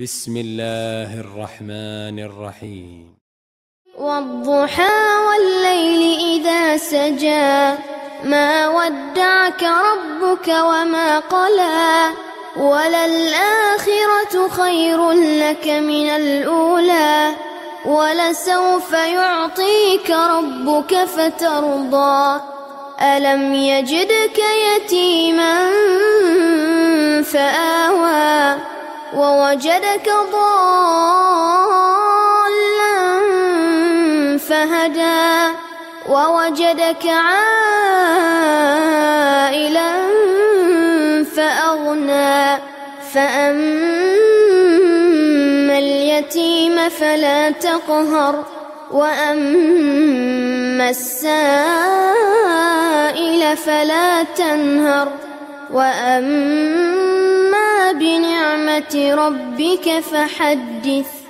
بسم الله الرحمن الرحيم. والضحى والليل إذا سجى ما ودعك ربك وما قلى وللآخرة خير لك من الأولى ولسوف يعطيك ربك فترضى ألم يجدك يتيما فآوى ووجدك ضالا فهدى ووجدك عائلا فأغنى فأما اليتيم فلا تقهر وأما السائل فلا تنهر وأما بنعمة ربك فحدث.